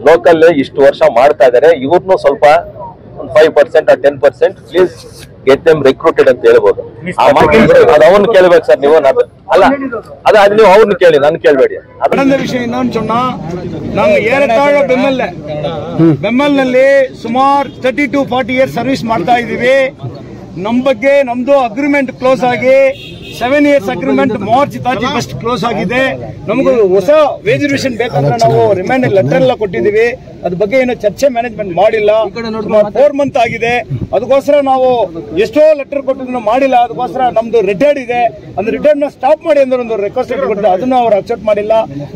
Local ಇಷ್ಟು ವರ್ಷ ಮಾಡ್ತಾ ಇದಾರೆ, ಇವ್ರನ್ನು ಸ್ವಲ್ಪ 5% or 10% please get them recruited ಅಂತ ಹೇಳ್ಬೋದು. ಅದು ಅವ್ರನ್ನ ಕೇಳ್ಬೇಕು ಸರ್ ನೀವು. ಅಲ್ಲ ಅದು ನೀವು ಅವ್ರನ್ನ ಕೇಳಿ, ನಾನು ಕೇಳಬೇಡಿ. ಅದೊಂದು ವಿಷಯ ಇನ್ನೊಂದು ಸೊನ್ನ, ನಾವು ಏರತಾಳ ಬೆಮ್ಮಲ್ನಲ್ಲಿ ಸುಮಾರು 30 to 40 years ಸರ್ವಿಸ್ ಮಾಡ್ತಾ ಇದ್ದೀವಿ. ನಮ್ಮ ಬಗ್ಗೆ ನಮ್ದು ಅಗ್ರಿಮೆಂಟ್ ಕ್ಲೋಸ್ ಆಗಿ 7 years agreement March 31st close ಆಗಿದೆ. ನಮಗೂ ಹೊಸ ವೇಜ್ ರಿವಿಷನ್ ಬೇಕಂದ್ರೆ ನಾವು ರಿಮೈಂಡ್ ಲೆಟರ್ ಎಲ್ಲ ಕೊಟ್ಟಿದ್ದೀವಿ. ಅದ್ರ ಬಗ್ಗೆ ಏನೋ ಚರ್ಚೆ ಮ್ಯಾನೇಜ್ಮೆಂಟ್ ಮಾಡಿಲ್ಲ. 4 months ಆಗಿದೆ. ಅದಕ್ಕೋಸ್ಕರ ನಾವು ಎಷ್ಟೋ ಲೆಟರ್ ಕೊಟ್ಟಿದ್ರು ಮಾಡಿಲ್ಲ. ಅದಕ್ಕೋಸ್ಕರ ನಮ್ದು ರಿಟೈರ್ಡ್ ಇದೆ, ಅಂದ್ರೆ ರಿಟೈರ್ಡ್ ನ ಸ್ಟಾಪ್ ಮಾಡಿ ಅಂದ್ರೆ ಒಂದು ರಿಕ್ವೆಸ್ಟ್ ಕೊಟ್ಟಿದ್ದೆ, ಅದನ್ನು ಅವ್ರು ಅಕ್ಸೆಪ್ಟ್ ಮಾಡಿಲ್ಲ.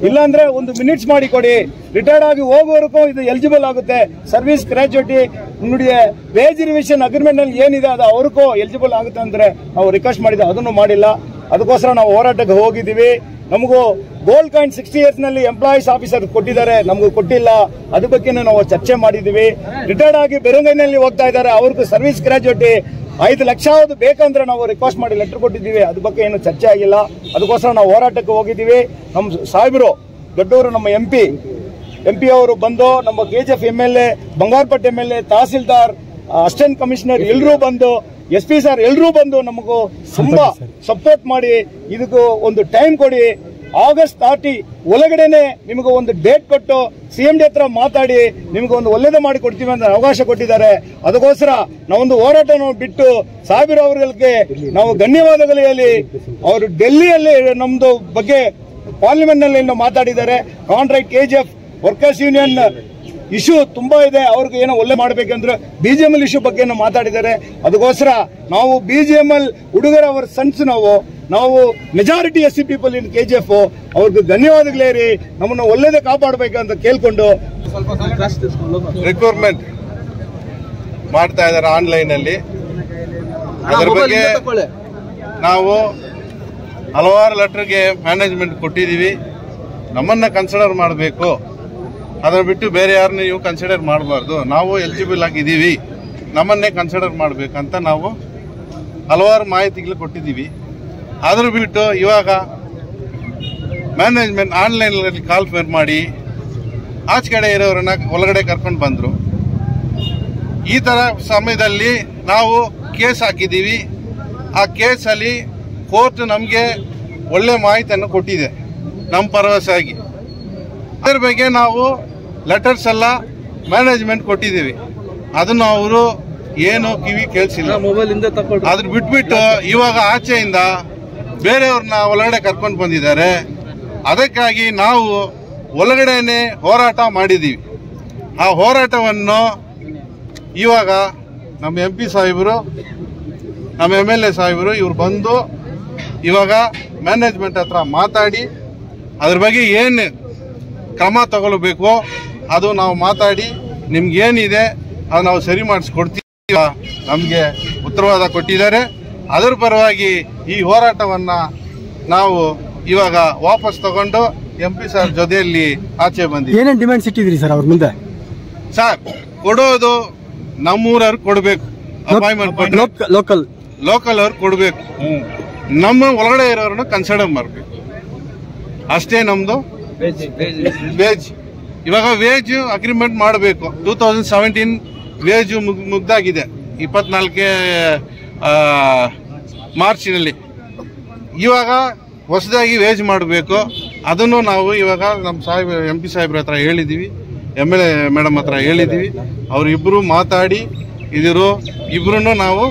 ಇಲ್ಲಾಂದ್ರೆ ಒಂದು ಮಿನಿಟ್ಸ್ ಮಾಡಿ ಕೊಡಿ, ರಿಟೈರ್ಡ್ ಆಗಿ ಹೋಗೋವರೆಗೂ ಇದು ಎಲಿಜಿಬಲ್ ಆಗುತ್ತೆ. ಸರ್ವಿಸ್ ಗ್ರಾಜುಯೇಟಿ ನೋಡಿ ವೇಜ್ ರಿವಿಷನ್ ಅಗ್ರಿಮೆಂಟ್ ನಲ್ಲಿ ಏನಿದೆ ಅದು ಅವ್ರಿಗೂ ಎಲಿಜಿಬಲ್ ಆಗುತ್ತೆ ಅಂದ್ರೆ ನಾವು ರಿಕ್ವೆಸ್ಟ್ ಮಾಡಿದ್ದೆ, ಅದನ್ನು ಮಾಡಿಲ್ಲ. ಅದಕ್ಕೋಸ್ಕರ ನಾವು ಹೋರಾಟಕ್ಕೆ ಹೋಗಿದ್ದೀವಿ. ನಮಗೂ ಗೋಲ್ಡ್ ಕಾಯಿನ್ 60 years ನಲ್ಲಿ ಎಂಪ್ಲಾಯೀಸ್ ಆಫೀಸರ್ ಕೊಟ್ಟಿದ್ದಾರೆ, ನಮಗೂ ಕೊಟ್ಟಿಲ್ಲ. ಅದ್ರ ಬಗ್ಗೆ ನಾವು ಚರ್ಚೆ ಮಾಡಿದೀವಿ. ರಿಟೈರ್ಡ್ ಆಗಿ ಬೆರಂಗೈನಲ್ಲಿ ಹೋಗ್ತಾ ಇದ್ದಾರೆ, ಅವ್ರಿಗೂ ಸರ್ವಿಸ್ ಗ್ರಾಜುಯೇಟಿ 5 ಲಕ್ಷ ಬೇಕಂದ್ರೆ ನಾವು ರಿಕ್ವೆಸ್ಟ್ ಮಾಡಿ ಲೆಟರ್ ಕೊಟ್ಟಿದ್ದೀವಿ. ಅದ್ರ ಬಗ್ಗೆ ಏನು ಚರ್ಚೆ ಆಗಿಲ್ಲ. ಅದಕ್ಕೋಸ್ಕರ ನಾವು ಹೋರಾಟಕ್ಕೆ ಹೋಗಿದ್ದೀವಿ. ನಮ್ಮ ಸಾಹೇಬರು ದೊಡ್ಡವರು, ನಮ್ಮ MP ಅವರು ಬಂದು, ನಮ್ಮ KGF MLA, Bangarapet MLA, tahsildar, assistant commissioner ಎಲ್ಲರೂ ಬಂದು, SP ಸರ್ ಎಲ್ಲರೂ ಬಂದು ನಮಗೂ ತುಂಬಾ ಸಪೋರ್ಟ್ ಮಾಡಿ ಇದಕ್ಕೂ ಒಂದು ಟೈಮ್ ಕೊಡಿ. August 30 ಒಳಗಡೆನೆ ನಿಮಗೆ ಒಂದು ಡೇಟ್ ಕೊಟ್ಟು CMD ಹತ್ರ ಮಾತಾಡಿ ನಿಮಗೆ ಒಂದು ಒಳ್ಳೇದು ಮಾಡಿ ಕೊಡ್ತೀವಿ ಅಂತ ಅವಕಾಶ ಕೊಟ್ಟಿದ್ದಾರೆ. ಅದಕ್ಕೋಸ್ಕರ ನಾವೊಂದು ಹೋರಾಟವನ್ನು ಬಿಟ್ಟು ಸಾಹೇಬರು ಅವರಿಗೆ ನಾವು ಧನ್ಯವಾದಗಳು ಹೇಳಿ, ಅವರು ಡೆಲ್ಲಿಯಲ್ಲಿ ನಮ್ದು ಬಗ್ಗೆ ಪಾರ್ಲಿಮೆಂಟ್ ನಲ್ಲಿ ಮಾತಾಡಿದ್ದಾರೆ. Contract KGF workers union issue ತುಂಬಾ ಇದೆ, ಅವ್ರಿಗೆ ಏನೋ ಒಳ್ಳೆ ಮಾಡ್ಬೇಕಂದ್ರೆ BGML ಇಶ್ಯೂ ಬಗ್ಗೆ ಮಾತಾಡಿದ್ದಾರೆ. ಅದಕ್ಕೋಸ್ಕರ ನಾವು BGML ಹುಡುಗರ ಅವರ ಸನ್ಸ್ ನಾವು majority SC people in KGF ಅವ್ರಿಗೆ ಧನ್ಯವಾದಗಳೇರಿ, ನಮ್ಮನ್ನು ಒಳ್ಳೇದೇ ಕಾಪಾಡಬೇಕಂತ ಕೇಳ್ಕೊಂಡು ರಿಕ್ರೂಟ್ಮೆಂಟ್ ಮಾಡ್ತಾ ಇದ್ದಾರೆ ಆನ್ಲೈನ್ ಅಲ್ಲಿ. ಅದರ ಬಗ್ಗೆ ನಾವು ಹಲವಾರು ಲೆಟರ್ಗೆ ಮ್ಯಾನೇಜ್ಮೆಂಟ್ ಕೊಟ್ಟಿದ್ದೀವಿ. ನಮ್ಮನ್ನ ಕನ್ಸಿಡರ್ ಮಾಡಬೇಕು, ಅದನ್ನ ಬಿಟ್ಟು ಬೇರೆ ಯಾರನ್ನ ನೀವು ಕನ್ಸಿಡರ್ ಮಾಡಬಾರ್ದು. ನಾವು ಎಲಿಜಿಬಲ್ ಆಗಿದ್ದೀವಿ, ನಮ್ಮನ್ನೇ ಕನ್ಸಿಡರ್ ಮಾಡಬೇಕಂತ ನಾವು ಹಲವಾರು ಮಾಹಿತಿಗಳು ಕೊಟ್ಟಿದ್ದೀವಿ. ಅದ್ರ ಬಿಟ್ಟು ಇವಾಗ ಮ್ಯಾನೇಜ್ಮೆಂಟ್ ಆನ್ಲೈನಲ್ಲಿ ಕಾಲ್ಫೇರ್ ಮಾಡಿ ಆಚೆ ಕಡೆ ಇರೋರನ್ನ ಒಳಗಡೆ ಕರ್ಕೊಂಡು ಬಂದರು. ಈ ಥರ ಸಮಯದಲ್ಲಿ ನಾವು ಕೇಸ್ ಹಾಕಿದ್ದೀವಿ. ಆ ಕೇಸಲ್ಲಿ ಕೋರ್ಟ್ ನಮಗೆ ಒಳ್ಳೆ ಮಾಹಿತಿಯನ್ನು ಕೊಟ್ಟಿದೆ ನಮ್ಮ ಪರವಶಾಗಿ. ಅದರ ಬಗ್ಗೆ ನಾವು ಲೆಟರ್ಸ್ ಎಲ್ಲ ಮ್ಯಾನೇಜ್ಮೆಂಟ್ ಕೊಟ್ಟಿದ್ದೀವಿ, ಅದನ್ನು ಅವರು ಏನು ಕಿವಿ ಕೇಳಿಸಿಲ್ಲ. ಅದ್ರ ಬಿಟ್ಬಿಟ್ಟು ಇವಾಗ ಆಚೆಯಿಂದ ಬೇರೆಯವ್ರನ್ನ ಒಳಗಡೆ ಕರ್ಕೊಂಡು ಬಂದಿದ್ದಾರೆ. ಅದಕ್ಕಾಗಿ ನಾವು ಒಳಗಡೆನೆ ಹೋರಾಟ ಮಾಡಿದ್ದೀವಿ. ಆ ಹೋರಾಟವನ್ನು ಇವಾಗ ನಮ್ಮ MP ಸಾಹೇಬರು, ನಮ್ಮ MLA ಸಾಹೇಬರು ಇವ್ರು ಬಂದು ಇವಾಗ ಮ್ಯಾನೇಜ್ಮೆಂಟ್ ಹತ್ರ ಮಾತಾಡಿ ಅದ್ರ ಬಗ್ಗೆ ಏನು ಕ್ರಮ ತಗೊಳ್ಬೇಕು ಅದು ನಾವು ಮಾತಾಡಿ ನಿಮ್ಗೇನಿದೆ ಅದು ನಾವು ಸರಿ ಮಾಡಿಸ್ಕೊಡ್ತೀವಿ ನಮಗೆ ಉತ್ತರವಾದ ಕೊಟ್ಟಿದ್ದಾರೆ. ಅದರ ಪರವಾಗಿ ಈ ಹೋರಾಟವನ್ನ ನಾವು ಇವಾಗ ವಾಪಸ್ ತಗೊಂಡು MP ಸರ್ ಜೊತೆಯಲ್ಲಿ ಆಚೆ ಬಂದಿದ್ದೀವಿ. ಏನೇನು ಡಿಮ್ಯಾಂಡ್ಸ್ ಇಟ್ಟಿದ್ರಿ ಸರ್ ಅವ್ರ ಮುಂದೆ? ಸರ್ ಕೊಡೋದು ನಮ್ಮೂರವ್ರು ಕೊಡಬೇಕು, ಅಪಾಯಿಂಟ್ಮೆಂಟ್ ಲೋಕಲ್ ಅವ್ರು ಕೊಡಬೇಕು, ನಮ್ಮ ಒಳಗಡೆ ಇರೋರನ್ನ ಕನ್ಸಿಡರ್ ಮಾಡಬೇಕು, ಅಷ್ಟೇ ನಮ್ದು ವೇಜ್. ಇವಾಗ ವೇಜ್ ಅಗ್ರಿಮೆಂಟ್ ಮಾಡಬೇಕು. 2017 ವೇಜ್ ಮುಗ್ದಾಗಿದೆ 24 ಮಾರ್ಚಿನಲ್ಲಿ. ಇವಾಗ ಹೊಸದಾಗಿ ವೇಜ್ ಮಾಡಬೇಕು. ಅದನ್ನು ನಾವು ಇವಾಗ ನಮ್ಮ MP ಸಾಹೇಬ್ರ ಹತ್ರ ಹೇಳಿದ್ದೀವಿ, MLA ಮೇಡಮ್ ಹತ್ರ ಹೇಳಿದ್ದೀವಿ. ಅವರಿಬ್ಬರು ಮಾತಾಡಿ ಇಬ್ರು ನಾವು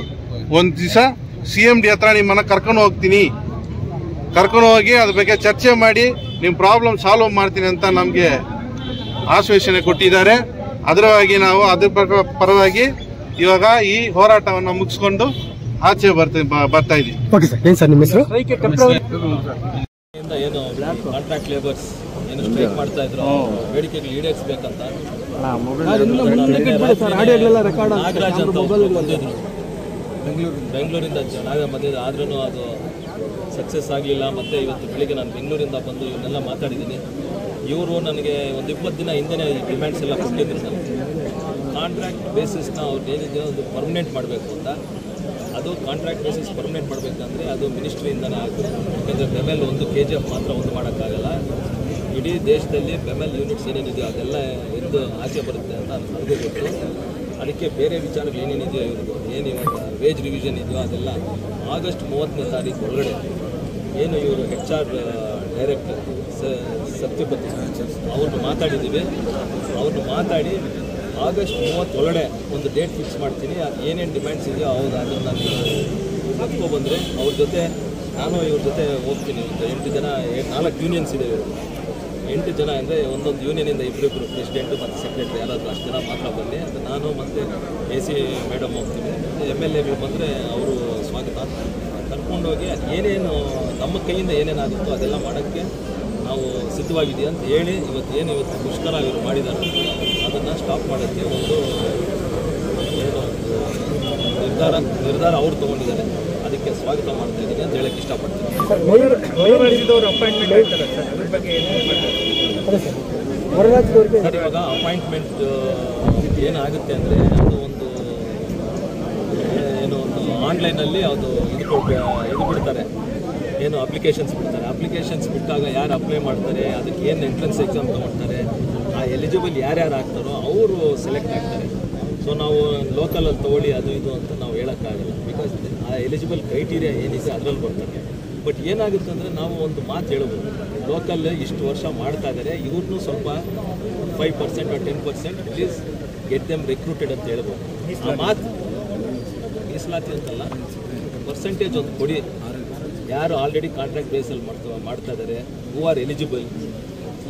ಒಂದು ದಿವಸ CMD ಹತ್ರ ನಿಮ್ಮನ್ನ ಕರ್ಕೊಂಡು ಹೋಗಿ ಅದ್ರ ಬಗ್ಗೆ ಚರ್ಚೆ ಮಾಡಿ ನಿಮ್ಮ ಪ್ರಾಬ್ಲಮ್ ಸಾಲ್ವ್ ಮಾಡ್ತೀನಿ ಅಂತ ನಮಗೆ ಆಶ್ವಾಸನೆ ಕೊಟ್ಟಿದ್ದಾರೆ. ಅದರವಾಗಿ ನಾವು ಅದ್ರ ಪರವಾಗಿ ಇವಾಗ ಈ ಹೋರಾಟವನ್ನು ಮುಗಿಸ್ಕೊಂಡು ಆಚೆ ಬರ್ತಾ ಇದ್ದೀವಿ. ಏನು ಸರ್ ನಿಮ್ಮ ಹೆಸರು? ಏನು ಕಾಂಟ್ರಾಕ್ಟ್ ಲೇಬರ್ಸ್ ಏನು ಸ್ಟ್ರೈಕ್ ಮಾಡ್ತಾ ಇದ್ರು, ಬೇಡಿಕೆಗಳು ಈಡೇರಿಸಬೇಕಂತ ನಾಗರಾಜ್ ಅಂತ ಬಂದಿದ್ರು ಬೆಂಗಳೂರಿಂದ ಮಧ್ಯದ, ಆದ್ರೂ ಅದು ಸಕ್ಸಸ್ ಆಗಲಿಲ್ಲ. ಮತ್ತು ಇವತ್ತು ಬೆಳಿಗ್ಗೆ ನಾನು ಬೆಂಗಳೂರಿಂದ ಬಂದು ಇವನ್ನೆಲ್ಲ ಮಾತಾಡಿದ್ದೀನಿ. ಇವರು ನನಗೆ ಒಂದು 20 ದಿನ ಹಿಂದೆ ಡಿಮ್ಯಾಂಡ್ಸ್ ಎಲ್ಲ ಕೊಟ್ಟಿದ್ರು. ನಾನು ಕಾಂಟ್ರಾಕ್ಟ್ ಬೇಸಿಸ್ನ ಅವ್ರು ಏನಿದೆ ಒಂದು ಪರ್ಮನೆಂಟ್ ಮಾಡಬೇಕು ಅಂತ. ಅದು ಕಾಂಟ್ರಾಕ್ಟ್ ಬೇಸಿಸ್ ಪರ್ಮನೆಂಟ್ ಮಾಡಬೇಕಂದ್ರೆ ಅದು ಮಿನಿಸ್ಟ್ರಿಯಿಂದನೇ ಆಗಬೇಕು. ಯಾಕೆಂದರೆ ಲೆವೆಲ್ ಒಂದು KGF ಮಾತ್ರ ಒಂದು ಮಾಡೋಕ್ಕಾಗಲ್ಲ. ಇಡೀ ದೇಶದಲ್ಲಿ ಬೆಮೆಲ್ ಯೂನಿಟ್ಸ್ ಏನೇನಿದೆಯೋ ಅದೆಲ್ಲ ಎಂದು ಆಚೆ ಬರುತ್ತೆ ಅಂತ ನನಗೂ ಗೊತ್ತು. ಅದಕ್ಕೆ ಬೇರೆ ವಿಚಾರಗಳು ಏನೇನಿದೆಯೋ ಇವ್ರದ್ದು ಏನು ಇವಾಗ ವೇಜ್ ರಿವಿಷನ್ ಇದೆಯೋ ಅದೆಲ್ಲ ಆಗಸ್ಟ್ 30ನೇ ತಾರೀಕು ಒಳಗಡೆ ಏನು ಇವರು HR ಡೈರೆಕ್ಟರ್ ಸತ್ಯಪತಿ ಅವ್ರನ್ನ ಮಾತಾಡಿದ್ದೀವಿ. ಅವ್ರನ್ನ ಮಾತಾಡಿ ಆಗಸ್ಟ್ 30 ಒಳಗಡೆ ಒಂದು ಡೇಟ್ ಫಿಕ್ಸ್ ಮಾಡ್ತೀನಿ. ಅದು ಏನೇನು ಡಿಮ್ಯಾಂಡ್ಸ್ ಇದೆಯೋ ಹೌದು ಅದನ್ನು ನಾನು ಕತ್ಕೊಬಂದರೆ ಅವ್ರ ಜೊತೆ ನಾನು ಇವ್ರ ಜೊತೆ ಹೋಗ್ತೀನಿ. ಒಂದು 8 ಜನ 4 ಯೂನಿಯನ್ಸ್ ಇದೆ ಇವರು 8 ಜನ ಅಂದರೆ ಒಂದೊಂದು ಯೂನಿಯನಿಂದ ಇಬ್ಬರಿಬ್ಬರು ಪ್ರೆಸಿಡೆಂಟು ಮತ್ತು ಸೆಕ್ರೆಟರಿ ಯಾರಾದರೂ ಅಷ್ಟು ಜನ ಮಾತ್ರ ಬರಲಿ ಅಂತ ನಾನು ಮತ್ತು AC ಮೇಡಮ್ ಹೋಗ್ತೀನಿ. MLAಗಳು ಬಂದರೆ ಅವರು ಸ್ವಾಗತ ಕರ್ಕೊಂಡೋಗಿ ಏನೇನು ನಮ್ಮ ಕೈಯಿಂದ ಏನೇನಾಗುತ್ತೋ ಅದೆಲ್ಲ ಮಾಡೋಕ್ಕೆ ನಾವು ಸಿದ್ಧವಾಗಿದ್ದೀವಿ ಅಂತ ಹೇಳಿ ಇವತ್ತು ಮುಷ್ಕರ ಇವರು ಮಾಡಿದ್ದಾರೆ ಅದನ್ನು ಸ್ಟಾಪ್ ಮಾಡೋಕ್ಕೆ ಒಂದು ಏನು ನಿರ್ಧಾರ ಅವ್ರು ತೊಗೊಂಡಿದ್ದಾರೆ. ಅದಕ್ಕೆ ಸ್ವಾಗತ ಮಾಡ್ತಾ ಇದ್ದೀನಿ ಅಂತ ಹೇಳಕ್ಕೆ ಇಷ್ಟಪಡ್ತೀನಿ. ಸರ್ ಇವಾಗ ಅಪಾಯಿಂಟ್ಮೆಂಟ್ ಏನಾಗುತ್ತೆ ಅಂದರೆ ಅದು ಒಂದು ಆನ್ಲೈನಲ್ಲಿ ಅದು ಇದು ಬಿಡ್ತಾರೆ, ಏನು ಅಪ್ಲಿಕೇಶನ್ಸ್ ಬಿಡ್ತಾರೆ. ಅಪ್ಲಿಕೇಶನ್ಸ್ ಬಿಟ್ಟಾಗ ಯಾರು ಅಪ್ಲೈ ಮಾಡ್ತಾರೆ, ಅದಕ್ಕೆ ಏನು ಎಂಟ್ರೆನ್ಸ್ ಎಕ್ಸಾಮ್ ತೊಗೊಳ್ತಾರೆ, ಆ ಎಲಿಜಿಬಲ್ ಯಾರ್ಯಾರು ಆಗ್ತಾರೋ ಅವರು ಸೆಲೆಕ್ಟ್ ಆಗ್ತಾರೆ. ಸೊ ನಾವು ಲೋಕಲಲ್ಲಿ ತೊಗೊಳ್ಳಿ ಅದು ಇದು ಅಂತ ನಾವು ಹೇಳೋಕ್ಕಾಗಲ್ಲ. ಬಿಕಾಸ್ ಆ ಎಲಿಜಿಬಲ್ ಕ್ರೈಟೀರಿಯಾ ಏನಿದೆ ಅದರಲ್ಲಿ ಬರ್ತಾರೆ. ಬಟ್ ಏನಾಗುತ್ತೆ ಅಂದರೆ ನಾವು ಒಂದು ಮಾತು ಹೇಳ್ಬೋದು, ಲೋಕಲ್ ಇಷ್ಟು ವರ್ಷ ಮಾಡ್ತಾ ಇದ್ದಾರೆ, ಇವ್ರನ್ನೂ ಸ್ವಲ್ಪ 5% or 10% please get them recruited ಅಂತ ಹೇಳ್ಬೋದು. ಆ ಮಾತು ಮೀಸಲಾತಿ ಅಂತಲ್ಲ, ಪರ್ಸೆಂಟೇಜ್ ಒಂದು ಕೊಡಿ. ಯಾರು ಆಲ್ರೆಡಿ ಕಾಂಟ್ರಾಕ್ಟ್ ಬೇಸಲ್ಲಿ ಮಾಡ್ತಾ ಇದ್ದಾರೆ, ಹೂ ಆರ್ ಎಲಿಜಿಬಲ್,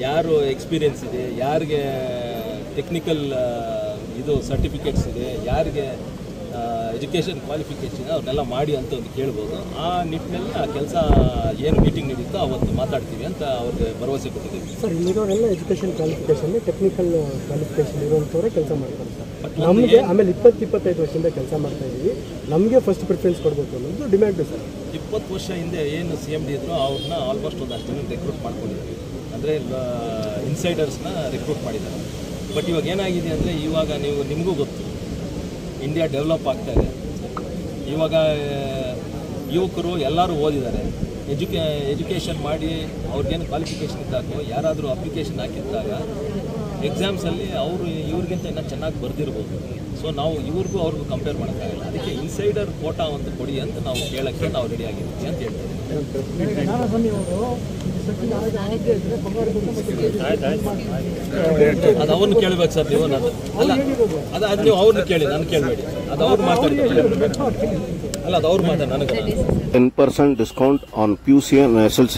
ಯಾರು ಎಕ್ಸ್ಪೀರಿಯನ್ಸ್ ಇದೆ, ಯಾರಿಗೆ ಟೆಕ್ನಿಕಲ್ ಇದು ಸರ್ಟಿಫಿಕೇಟ್ಸ್ ಇದೆ, ಯಾರಿಗೆ ಎಜುಕೇಷನ್ ಕ್ವಾಲಿಫಿಕೇಷನ್ ಅವ್ರನ್ನೆಲ್ಲ ಮಾಡಿ ಅಂತ ಒಂದು ಕೇಳ್ಬೋದು. ಆ ನಿಟ್ಟಿನಲ್ಲಿ ಆ ಕೆಲಸ ಏನು ಮೀಟಿಂಗ್ ನಡೀತೋ ಅವತ್ತು ಮಾತಾಡ್ತೀವಿ ಅಂತ ಅವ್ರಿಗೆ ಭರವಸೆ ಕೊಟ್ಟಿದ್ದೀವಿ. ಸರ್ ಇಲ್ಲಿರೋರೆಲ್ಲ ಎಜುಕೇಷನ್ ಕ್ವಾಲಿಫಿಕೇಷನ್ ಟೆಕ್ನಿಕಲ್ ಕ್ವಾಲಿಫಿಕೇಷನ್ ಇರೋಂಥವ್ರೆ ಕೆಲಸ ಮಾಡ್ತಾರೆ ಸರ್. ನಮಗೆ ಆಮೇಲೆ 20-25 ವರ್ಷದಿಂದ ಕೆಲಸ ಮಾಡ್ತಾ ಇದ್ದೀವಿ, ನಮಗೆ ಫಸ್ಟ್ ಪ್ರಿಫರೆನ್ಸ್ ಕೊಡಬೇಕು ಅನ್ನೋದು ಡಿಮ್ಯಾಂಡು ಸರ್. 20 ವರ್ಷ ಹಿಂದೆ ಏನು CMD ಇದ್ರು ಅವ್ರನ್ನ ಆಲ್ಮೋಸ್ಟ್ ಒಂದು ಅಷ್ಟು ಜನ ರಿಕ್ರೂಟ್ ಮಾಡ್ಕೊಂಡಿದ್ವಿ, ಅಂದರೆ ಇನ್ಸೈಡರ್ಸ್ನ ರಿಕ್ರೂಟ್ ಮಾಡಿದ್ದಾರೆ. ಬಟ್ ಇವಾಗ ಏನಾಗಿದೆ ಅಂದರೆ ಇವಾಗ ನಿಮಗೂ ಗೊತ್ತು, ಇಂಡಿಯಾ ಡೆವಲಪ್ ಆಗ್ತಾ ಇದೆ. ಇವಾಗ ಯುವಕರು ಎಲ್ಲರೂ ಓದಿದ್ದಾರೆ, ಎಜುಕೇಷನ್ ಮಾಡಿ ಅವ್ರಿಗೇನು ಕ್ವಾಲಿಫಿಕೇಷನ್ ಇದ್ದಾಗ ಯಾರಾದರೂ ಅಪ್ಲಿಕೇಶನ್ ಹಾಕಿದ್ದಾಗ ಎಕ್ಸಾಮ್ಸಲ್ಲಿ ಅವರು ಇವ್ರಿಗಿಂತ ಇನ್ನೂ ಚೆನ್ನಾಗಿ ಬರೆದಿರ್ಬೋದು. ಸೊ ನಾವು ಇವ್ರಿಗೂ ಅವ್ರಿಗೂ ಕಂಪೇರ್ ಮಾಡೋಕ್ಕಾಗಲ್ಲ. ಅದಕ್ಕೆ ಇನ್ಸೈಡರ್ ಕೋಟಾ ಒಂದು ಕೊಡಿ ಅಂತ ನಾವು ಕೇಳೋಕ್ಕೆ ನಾವು ರೆಡಿ ಆಗಿರ್ತೀವಿ ಅಂತ ಹೇಳ್ತೀವಿ. ಅದು ಅವ್ರನ್ನ ಕೇಳಬೇಕು ಸರ್ ನೀವು. ಅಲ್ಲ ಅದು ನೀವು ಅವ್ರನ್ನ ಕೇಳಿ, ನಾನು ಕೇಳಬೇಡಿ. ಅದು ಅವ್ರು ಮಾತಾಡ್ತಾರೆ, ಅಲ್ಲ ಅದು ಅವ್ರು ಮಾತಾಡಿ ನನಗೆ. 10% discount on PUC and SLC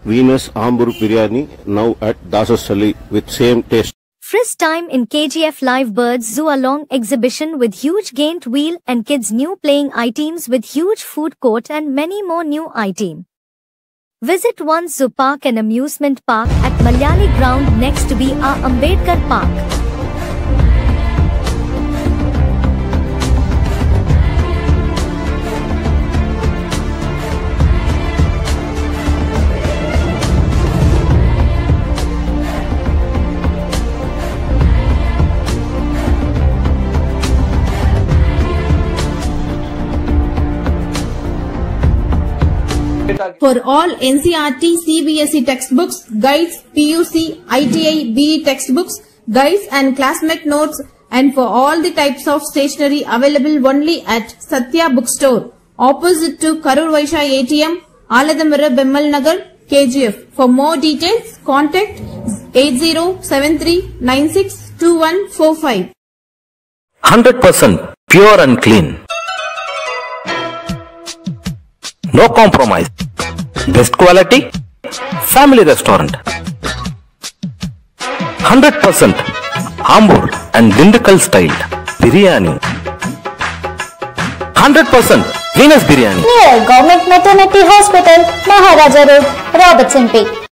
Venus Hamburg Biryani now at Dasasali with same taste. First time in KGF Live Birds Zoo along exhibition with huge gained wheel and kids new playing items with huge food court and many more new items. Visit one zoo park and amusement park at Malayali ground next to B.R. Ambedkar Park. For all NCERT, CBSE textbooks, guides, PUC, ITI, BE textbooks, guides and classmate notes, and for all the types of stationery available only at Satya Bookstore, opposite to Karur Vaishya ATM, Aladamara, Bemmal Nagar, KGF. For more details, contact 8073962145. 100% pure and clean. No compromise. Best quality. Family restaurant. 100% Hamburg and Dindukal style biryani. 100% Venus biryani. Near Government Maternity Hospital, Maharaja Road, Robertson Peak.